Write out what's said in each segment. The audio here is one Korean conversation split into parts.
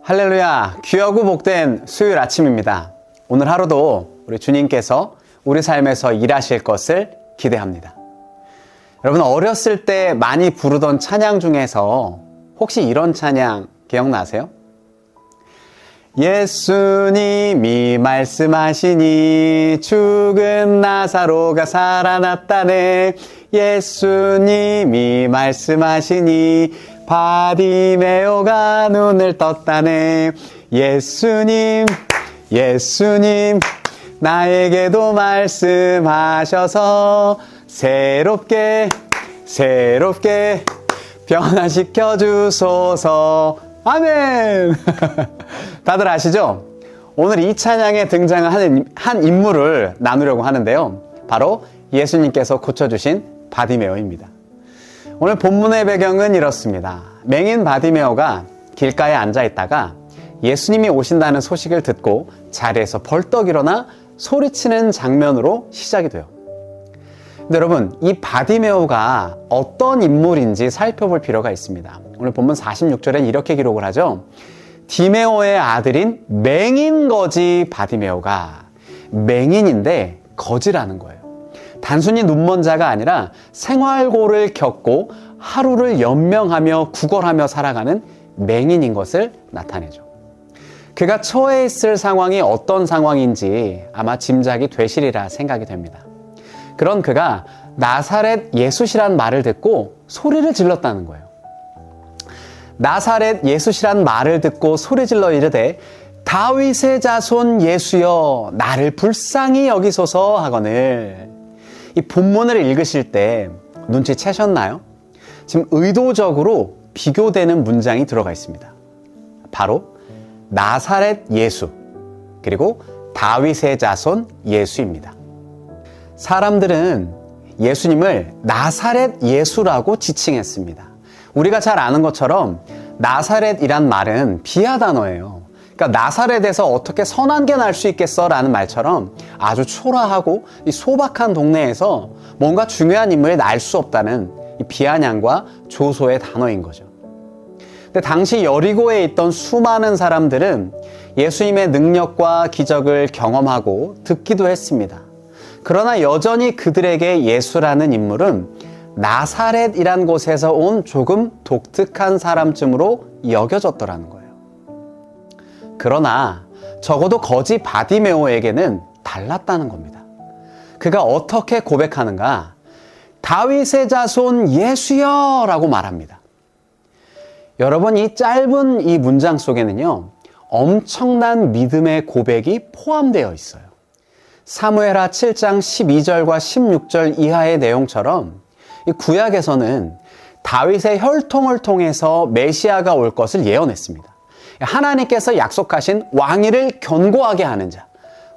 할렐루야, 귀하고 복된 수요일 아침입니다. 오늘 하루도 우리 주님께서 우리 삶에서 일하실 것을 기대합니다. 여러분, 어렸을 때 많이 부르던 찬양 중에서 혹시 이런 찬양 기억나세요? 예수님이 말씀하시니 죽은 나사로가 살아났다네. 예수님이 말씀하시니 바디메오가 눈을 떴다네. 예수님 나에게도 말씀하셔서 새롭게 변화시켜 주소서. 아멘. 다들 아시죠? 오늘 이 찬양에 등장하는 한 인물을 나누려고 하는데요, 바로 예수님께서 고쳐주신 바디메오입니다. 오늘 본문의 배경은 이렇습니다. 맹인 바디메오가 길가에 앉아있다가 예수님이 오신다는 소식을 듣고 자리에서 벌떡 일어나 소리치는 장면으로 시작이 돼요. 근데 여러분, 이 바디메오가 어떤 인물인지 살펴볼 필요가 있습니다. 오늘 본문 46절엔 이렇게 기록을 하죠. 디메오의 아들인 맹인 거지 바디메오가, 맹인인데 거지라는 거예요. 단순히 눈먼 자가 아니라 생활고를 겪고 하루를 연명하며 구걸하며 살아가는 맹인인 것을 나타내죠. 그가 처해 있을 상황이 어떤 상황인지 아마 짐작이 되시리라 생각이 됩니다. 그런 그가 나사렛 예수시란 말을 듣고 소리를 질렀다는 거예요. 나사렛 예수시란 말을 듣고 소리질러 이르되 다윗의 자손 예수여 나를 불쌍히 여기소서 하거늘. 이 본문을 읽으실 때 눈치채셨나요? 지금 의도적으로 비교되는 문장이 들어가 있습니다. 바로 나사렛 예수 그리고 다윗의 자손 예수입니다. 사람들은 예수님을 나사렛 예수라고 지칭했습니다. 우리가 잘 아는 것처럼 나사렛이란 말은 비하 단어예요. 그러니까 나사렛에서 어떻게 선한 게 날 수 있겠어? 라는 말처럼 아주 초라하고 이 소박한 동네에서 뭔가 중요한 인물이 날 수 없다는 이 비아냥과 조소의 단어인 거죠. 근데 당시 여리고에 있던 수많은 사람들은 예수님의 능력과 기적을 경험하고 듣기도 했습니다. 그러나 여전히 그들에게 예수라는 인물은 나사렛이란 곳에서 온 조금 독특한 사람쯤으로 여겨졌더라는 거예요. 그러나 적어도 거지 바디메오에게는 달랐다는 겁니다. 그가 어떻게 고백하는가? 다윗의 자손 예수여 라고 말합니다. 여러분, 이 짧은 이 문장 속에는요, 엄청난 믿음의 고백이 포함되어 있어요. 사무엘하 7장 12절과 16절 이하의 내용처럼 이 구약에서는 다윗의 혈통을 통해서 메시아가 올 것을 예언했습니다. 하나님께서 약속하신 왕위를 견고하게 하는 자,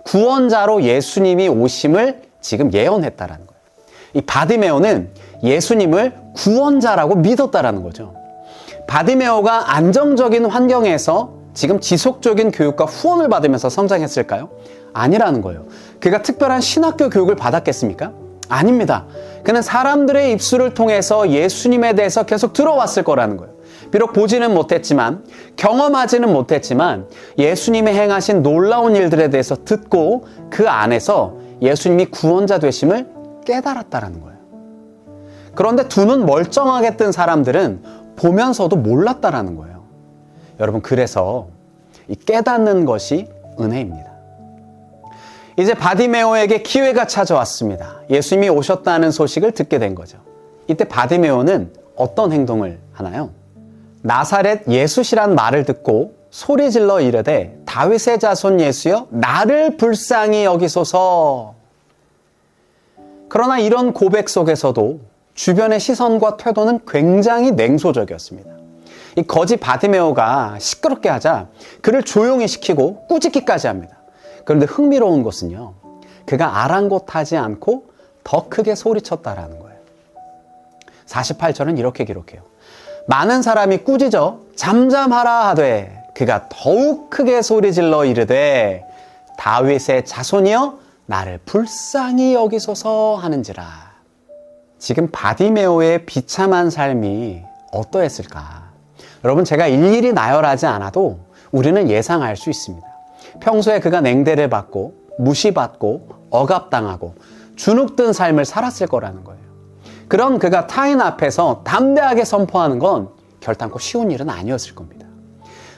구원자로 예수님이 오심을 지금 예언했다라는 거예요. 이 바디메오는 예수님을 구원자라고 믿었다라는 거죠. 바디메오가 안정적인 환경에서 지금 지속적인 교육과 후원을 받으면서 성장했을까요? 아니라는 거예요. 그가 특별한 신학교 교육을 받았겠습니까? 아닙니다. 그는 사람들의 입술을 통해서 예수님에 대해서 계속 들어왔을 거라는 거예요. 비록 보지는 못했지만, 경험하지는 못했지만 예수님이 행하신 놀라운 일들에 대해서 듣고 그 안에서 예수님이 구원자 되심을 깨달았다라는 거예요. 그런데 두 눈 멀쩡하게 뜬 사람들은 보면서도 몰랐다라는 거예요. 여러분, 그래서 이 깨닫는 것이 은혜입니다. 이제 바디메오에게 기회가 찾아왔습니다. 예수님이 오셨다는 소식을 듣게 된 거죠. 이때 바디메오는 어떤 행동을 하나요? 나사렛 예수시란 말을 듣고 소리질러 이르되 다윗의 자손 예수여 나를 불쌍히 여기소서. 그러나 이런 고백 속에서도 주변의 시선과 태도는 굉장히 냉소적이었습니다. 이 거지 바디메오가 시끄럽게 하자 그를 조용히 시키고 꾸짖기까지 합니다. 그런데 흥미로운 것은요, 그가 아랑곳하지 않고 더 크게 소리쳤다라는 거예요. 48절은 이렇게 기록해요. 많은 사람이 꾸짖어 잠잠하라 하되 그가 더욱 크게 소리질러 이르되 다윗의 자손이여 나를 불쌍히 여기소서 하는지라. 지금 바디메오의 비참한 삶이 어떠했을까? 여러분, 제가 일일이 나열하지 않아도 우리는 예상할 수 있습니다. 평소에 그가 냉대를 받고 무시받고 억압당하고 주눅든 삶을 살았을 거라는 거예요. 그런 그가 타인 앞에서 담대하게 선포하는 건 결단코 쉬운 일은 아니었을 겁니다.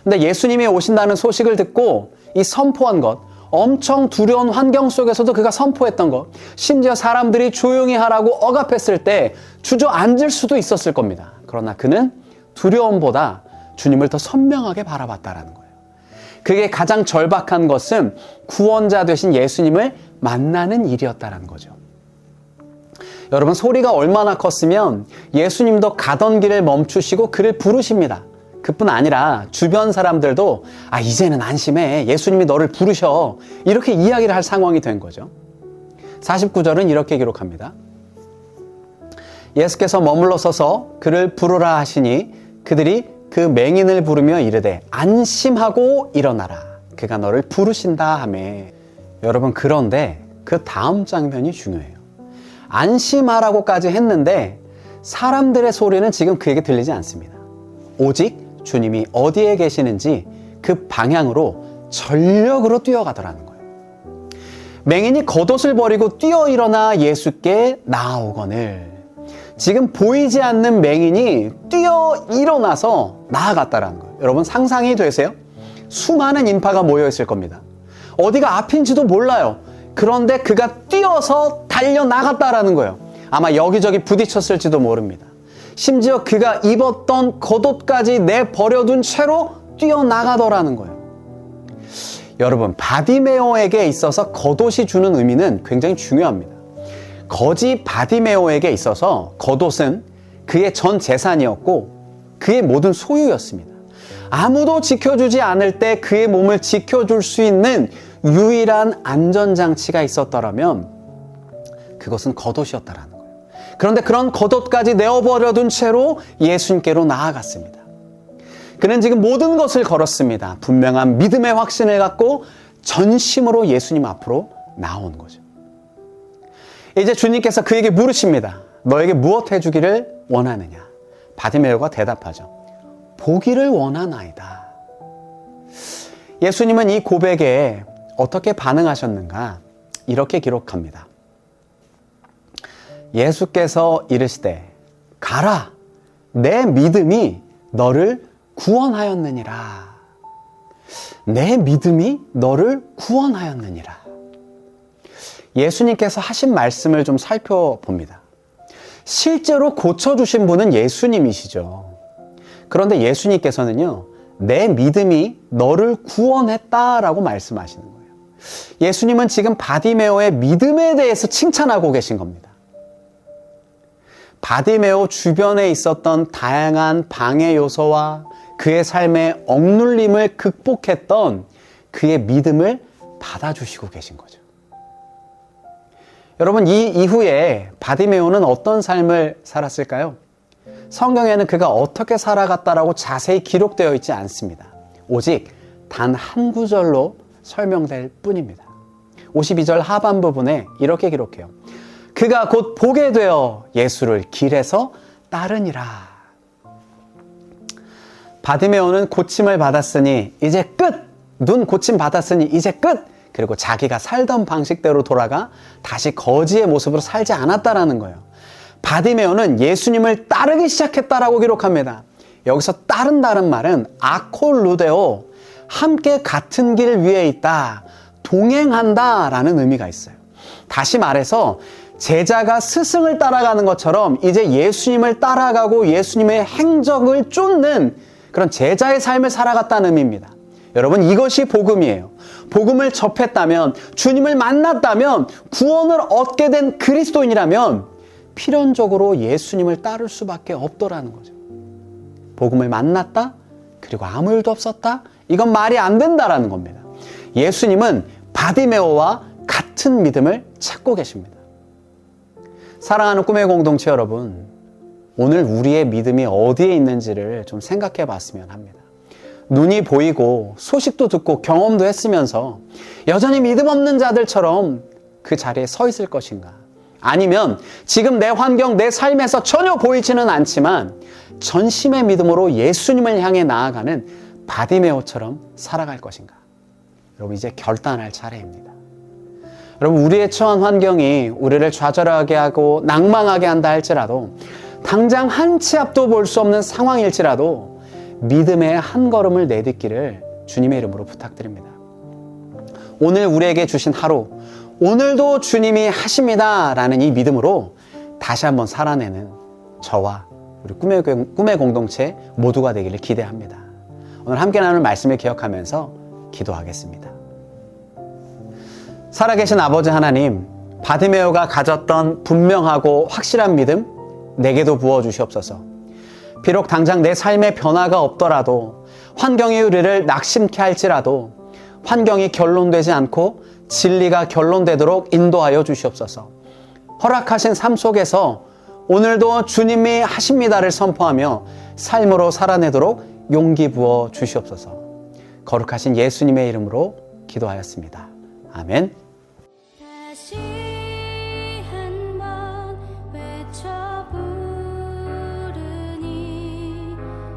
근데 예수님이 오신다는 소식을 듣고 이 선포한 것, 엄청 두려운 환경 속에서도 그가 선포했던 것, 심지어 사람들이 조용히 하라고 억압했을 때 주저앉을 수도 있었을 겁니다. 그러나 그는 두려움보다 주님을 더 선명하게 바라봤다라는 거예요. 그게 가장 절박한 것은 구원자 되신 예수님을 만나는 일이었다라는 거죠. 여러분, 소리가 얼마나 컸으면 예수님도 가던 길을 멈추시고 그를 부르십니다. 그뿐 아니라 주변 사람들도 이제는 안심해, 예수님이 너를 부르셔, 이렇게 이야기를 할 상황이 된 거죠. 49절은 이렇게 기록합니다. 예수께서 머물러 서서 그를 부르라 하시니 그들이 그 맹인을 부르며 이르되 안심하고 일어나라, 그가 너를 부르신다 하매. 여러분, 그런데 그 다음 장면이 중요해요. 안심하라고까지 했는데 사람들의 소리는 지금 그에게 들리지 않습니다. 오직 주님이 어디에 계시는지 그 방향으로 전력으로 뛰어가더라는 거예요. 맹인이 겉옷을 버리고 뛰어 일어나 예수께 나아오거늘. 지금 보이지 않는 맹인이 뛰어 일어나서 나아갔다라는 거예요. 여러분, 상상이 되세요? 수많은 인파가 모여 있을 겁니다. 어디가 앞인지도 몰라요. 그런데 그가 뛰어서 달려나갔다라는 거예요. 아마 여기저기 부딪혔을지도 모릅니다. 심지어 그가 입었던 겉옷까지 내버려둔 채로 뛰어나가더라는 거예요. 여러분, 바디메오에게 있어서 겉옷이 주는 의미는 굉장히 중요합니다. 거지 바디메오에게 있어서 겉옷은 그의 전 재산이었고 그의 모든 소유였습니다. 아무도 지켜주지 않을 때 그의 몸을 지켜줄 수 있는 유일한 안전장치가 있었더라면 그것은 겉옷이었다라는 거예요. 그런데 그런 겉옷까지 내어버려둔 채로 예수님께로 나아갔습니다. 그는 지금 모든 것을 걸었습니다. 분명한 믿음의 확신을 갖고 전심으로 예수님 앞으로 나온 거죠. 이제 주님께서 그에게 물으십니다. 너에게 무엇 해주기를 원하느냐? 바디메오가 대답하죠. 보기를 원하나이다. 예수님은 이 고백에 어떻게 반응하셨는가? 이렇게 기록합니다. 예수께서 이르시되 가라, 내 믿음이 너를 구원하였느니라. 내 믿음이 너를 구원하였느니라. 예수님께서 하신 말씀을 좀 살펴봅니다. 실제로 고쳐주신 분은 예수님이시죠. 그런데 예수님께서는요, 내 믿음이 너를 구원했다라고 말씀하시는 거예요. 예수님은 지금 바디메오의 믿음에 대해서 칭찬하고 계신 겁니다. 바디메오 주변에 있었던 다양한 방해 요소와 그의 삶의 억눌림을 극복했던 그의 믿음을 받아주시고 계신 거죠. 여러분, 이 이후에 바디메오는 어떤 삶을 살았을까요? 성경에는 그가 어떻게 살아갔다라고 자세히 기록되어 있지 않습니다. 오직 단 한 구절로 설명될 뿐입니다. 52절 하반 부분에 이렇게 기록해요. 그가 곧 보게 되어 예수를 길에서 따르니라. 바디메오는 고침을 받았으니 이제 끝! 눈 고침 받았으니 이제 끝! 그리고 자기가 살던 방식대로 돌아가 다시 거지의 모습으로 살지 않았다라는 거예요. 바디메오는 예수님을 따르기 시작했다라고 기록합니다. 여기서 따른다는 말은 아콜루데오, 함께 같은 길 위에 있다, 동행한다라는 의미가 있어요. 다시 말해서 제자가 스승을 따라가는 것처럼 이제 예수님을 따라가고 예수님의 행적을 쫓는 그런 제자의 삶을 살아갔다는 의미입니다. 여러분, 이것이 복음이에요. 복음을 접했다면, 주님을 만났다면, 구원을 얻게 된 그리스도인이라면 필연적으로 예수님을 따를 수밖에 없더라는 거죠. 복음을 만났다? 그리고 아무 일도 없었다? 이건 말이 안 된다라는 겁니다. 예수님은 바디메오와 같은 믿음을 찾고 계십니다. 사랑하는 꿈의 공동체 여러분, 오늘 우리의 믿음이 어디에 있는지를 좀 생각해 봤으면 합니다. 눈이 보이고 소식도 듣고 경험도 했으면서 여전히 믿음 없는 자들처럼 그 자리에 서 있을 것인가? 아니면 지금 내 환경, 내 삶에서 전혀 보이지는 않지만 전심의 믿음으로 예수님을 향해 나아가는 바디메오처럼 살아갈 것인가? 여러분, 이제 결단할 차례입니다. 여러분, 우리의 처한 환경이 우리를 좌절하게 하고 낭망하게 한다 할지라도, 당장 한 치 앞도 볼 수 없는 상황일지라도 믿음의 한 걸음을 내딛기를 주님의 이름으로 부탁드립니다. 오늘 우리에게 주신 하루, 오늘도 주님이 하십니다 라는 이 믿음으로 다시 한번 살아내는 저와 우리 꿈의 공동체 모두가 되기를 기대합니다. 오늘 함께 나눌 말씀을 기억하면서 기도하겠습니다. 살아계신 아버지 하나님, 바디메오가 가졌던 분명하고 확실한 믿음 내게도 부어주시옵소서. 비록 당장 내 삶에 변화가 없더라도, 환경이 우리를 낙심케 할지라도 환경이 결론되지 않고 진리가 결론되도록 인도하여 주시옵소서. 허락하신 삶 속에서 오늘도 주님이 하십니다를 선포하며 삶으로 살아내도록 용기 부어 주시옵소서. 거룩하신 예수님의 이름으로 기도하였습니다. 아멘. 다시 한번 외쳐 부르니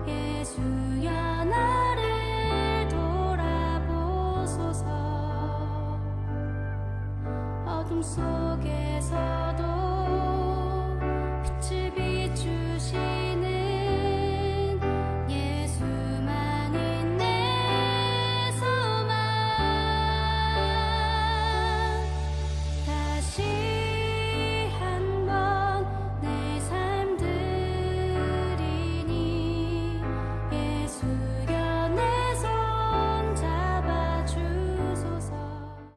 예수여 나를 돌아보소서. 어둠 속에